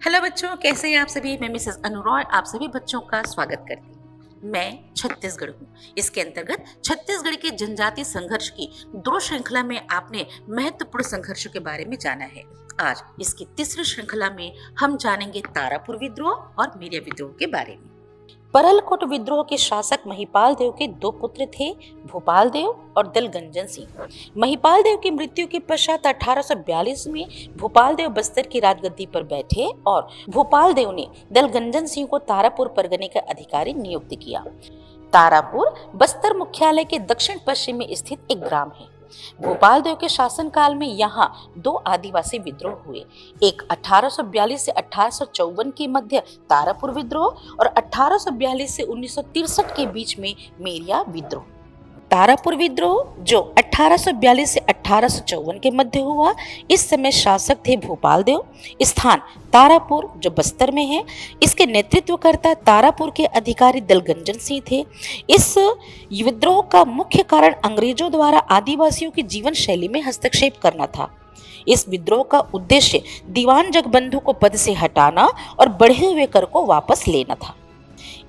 Hello बच्चों, कैसे हैं आप सभी। मैं मिसेस अनु रॉय आप सभी बच्चों का स्वागत करती हूँ। मैं छत्तीसगढ़ हूँ। इसके अंतर्गत छत्तीसगढ़ के जनजातीय संघर्ष की दो श्रृंखला में आपने महत्वपूर्ण संघर्षों के बारे में जाना है। आज इसकी तीसरी श्रृंखला में हम जानेंगे तारापुर विद्रोह और मीरिया विद्रोह के बारे में। परलकोट विद्रोह के शासक महिपाल देव के दो पुत्र थे, भूपाल देव और दलगंजन सिंह। महिपाल देव की मृत्यु के पश्चात 1842 में भूपाल देव बस्तर की राजगद्दी पर बैठे और भूपाल देव ने दलगंजन सिंह को तारापुर परगने का अधिकारी नियुक्त किया। तारापुर बस्तर मुख्यालय के दक्षिण पश्चिम में स्थित एक ग्राम है। भोपाल देव के शासनकाल में यहाँ दो आदिवासी विद्रोह हुए। एक 1842 से 1854 के मध्य तारापुर विद्रोह और 1842 से 1963 के बीच में मेरिया विद्रोह। तारापुर विद्रोह जो 1842 से 1854 के मध्य हुआ, इस समय शासक थे भोपाल देव। स्थान तारापुर जो बस्तर में है। इसके नेतृत्वकर्ता तारापुर के अधिकारी दलगंजन सिंह थे। इस विद्रोह का मुख्य कारण अंग्रेजों द्वारा आदिवासियों की जीवन शैली में हस्तक्षेप करना था। इस विद्रोह का उद्देश्य दीवान जगबंधु को पद से हटाना और बढ़े हुए कर को वापस लेना था।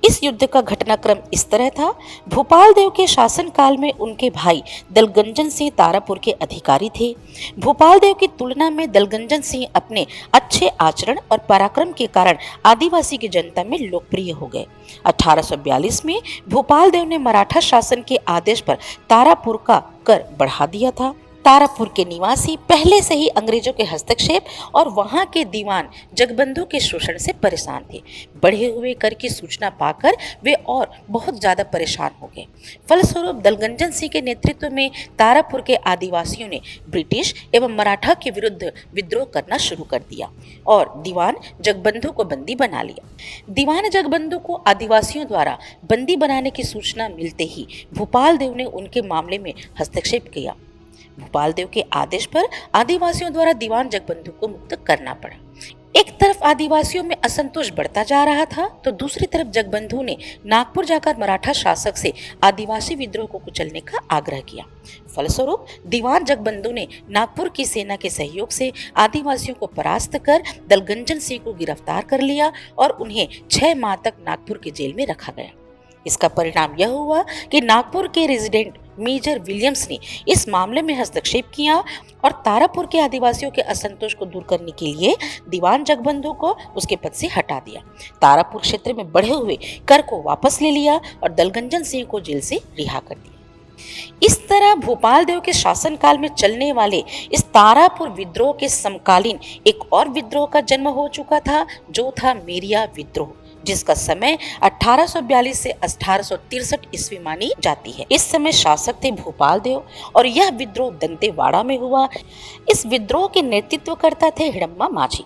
इस युद्ध का घटनाक्रम इस तरह था। भोपाल देव के शासनकाल में उनके भाई दलगंजन सिंह तारापुर के अधिकारी थे। भोपाल देव की तुलना में दलगंजन सिंह अपने अच्छे आचरण और पराक्रम के कारण आदिवासी की जनता में लोकप्रिय हो गए। 1842 में भोपाल देव ने मराठा शासन के आदेश पर तारापुर का कर बढ़ा दिया था। तारापुर के निवासी पहले से ही अंग्रेजों के हस्तक्षेप और वहां के दीवान जगबंधु के शोषण से परेशान थे। बढ़े हुए कर की सूचना पाकर वे और बहुत ज्यादा परेशान हो गए। फलस्वरूप दलगंजन सिंह के नेतृत्व में तारापुर के आदिवासियों ने ब्रिटिश एवं मराठा के विरुद्ध विद्रोह करना शुरू कर दिया और दीवान जगबंधु को बंदी बना लिया। दीवान जगबंधु को आदिवासियों द्वारा बंदी बनाने की सूचना मिलते ही भोपाल देव ने उनके मामले में हस्तक्षेप किया। भोपाल देव के आदेश पर आदिवासियों द्वारा दीवान जगबंधु को मुक्त करना पड़ा। एक तरफ आदिवासियों में असंतोष बढ़ता जा रहा था तो दूसरी तरफ जगबंधु ने नागपुर जाकर मराठा शासक से आदिवासी विद्रोह को कुचलने का आग्रह किया। फलस्वरूप दीवान जगबंधु ने नागपुर की सेना के सहयोग से आदिवासियों को परास्त कर दलगंजन सिंह को गिरफ्तार कर लिया और उन्हें 6 माह तक नागपुर की जेल में रखा गया। इसका परिणाम यह हुआ कि नागपुर के रेजिडेंट मेजर विलियम्स ने इस मामले में हस्तक्षेप किया और तारापुर के आदिवासियों के असंतोष को दूर करने के लिए दीवान जगबंधु को उसके पद से हटा दिया। तारापुर क्षेत्र में बढ़े हुए कर को वापस ले लिया और दलगंजन सिंह को जेल से रिहा कर दिया। इस तरह भोपाल देव के शासनकाल में चलने वाले इस तारापुर विद्रोह के समकालीन एक और विद्रोह का जन्म हो चुका था, जो था मेरिया विद्रोह, जिसका समय 1842 से 1863 ईस्वी मानी जाती है। इस समय शासक थे भोपाल देव और यह विद्रोह दंतेवाड़ा में हुआ। इस विद्रोह के नेतृत्वकर्ता थे हिडम्मा माझी।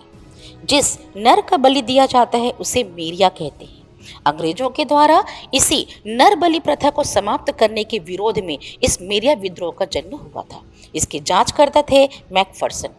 जिस नर का बलि दिया जाता है उसे मेरिया कहते हैं। अंग्रेजों के द्वारा इसी नर बलि प्रथा को समाप्त करने के विरोध में इस मेरिया विद्रोह का जन्म हुआ था। इसके जांचकर्ता थे मैकफर्सन।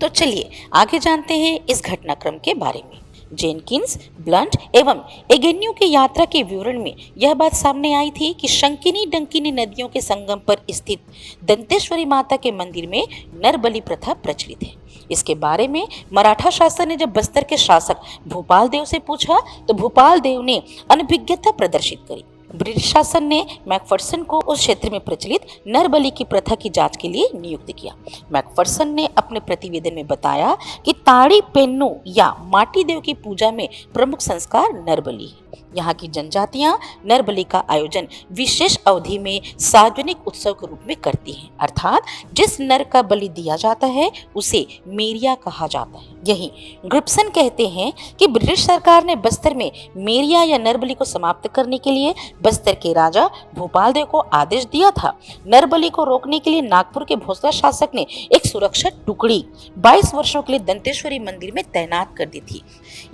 तो चलिए आगे जानते हैं इस घटनाक्रम के बारे में। जेनकिंस, ब्लंट एवं एगेन्यू की यात्रा के विवरण में यह बात सामने आई थी कि शंकिनी डंकिनी नदियों के संगम पर स्थित दंतेश्वरी माता के मंदिर में नरबलि प्रथा प्रचलित है। इसके बारे में मराठा शासन ने जब बस्तर के शासक भोपाल देव से पूछा तो भोपाल देव ने अनभिज्ञता प्रदर्शित करी। ब्रिटिश शासन ने मैकफर्सन को उस क्षेत्र में प्रचलित नरबलि की प्रथा की जांच के लिए नियुक्त किया। मैकफर्सन ने अपने प्रतिवेदन में बताया कि ताड़ी पेन्नू या माटी देव की पूजा में प्रमुख संस्कार नरबलि है। यहाँ की जनजातियां नरबलि का आयोजन विशेष अवधि में सार्वजनिक उत्सव के रूप में करती हैं, अर्थात जिस नर का बलि दिया जाता है उसे मेरिया कहा जाता है। यही ग्रिप्सन कहते हैं कि ब्रिटिश सरकार ने बस्तर में मेरिया या नरबलि को समाप्त करने के लिए बस्तर के राजा भोपाल देव को आदेश दिया था। नरबलि को रोकने के लिए नागपुर के भोसला शासक ने एक सुरक्षा टुकड़ी 22 वर्षों के लिए दंतेश्वरी मंदिर में तैनात कर दी थी।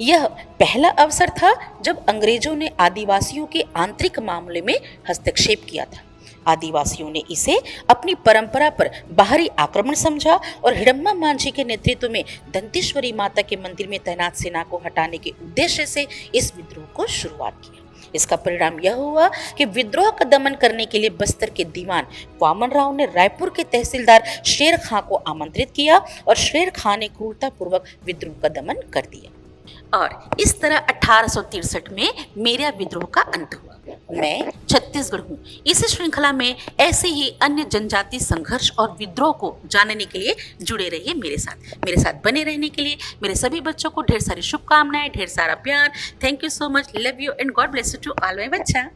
यह पहला अवसर था जब अंग्रेजों ने आदिवासियों के आंतरिक मामले में हस्तक्षेप किया था। आदिवासियों ने इसे अपनी परंपरा पर बाहरी आक्रमण समझा और हिडम्मा माझी के नेतृत्व में दंतेश्वरी माता के मंदिर में तैनात सेना को हटाने के उद्देश्य से इस विद्रोह को शुरुआत किया। इसका परिणाम यह हुआ कि विद्रोह का दमन करने के लिए बस्तर के दीवान वामन राव ने रायपुर के तहसीलदार शेर खां को आमंत्रित किया और शेर खां ने क्रूरतापूर्वक विद्रोह का दमन कर दिया। और इस तरह 1863 में मेरा विद्रोह का अंत हुआ। मैं छत्तीसगढ़ हूँ। इस श्रृंखला में ऐसे ही अन्य जनजाति संघर्ष और विद्रोह को जानने के लिए जुड़े रहिए मेरे साथ बने रहने के लिए मेरे सभी बच्चों को ढेर सारी शुभकामनाएं, ढेर सारा प्यार। Thank you so much, love you and God bless you to all my बच्चा।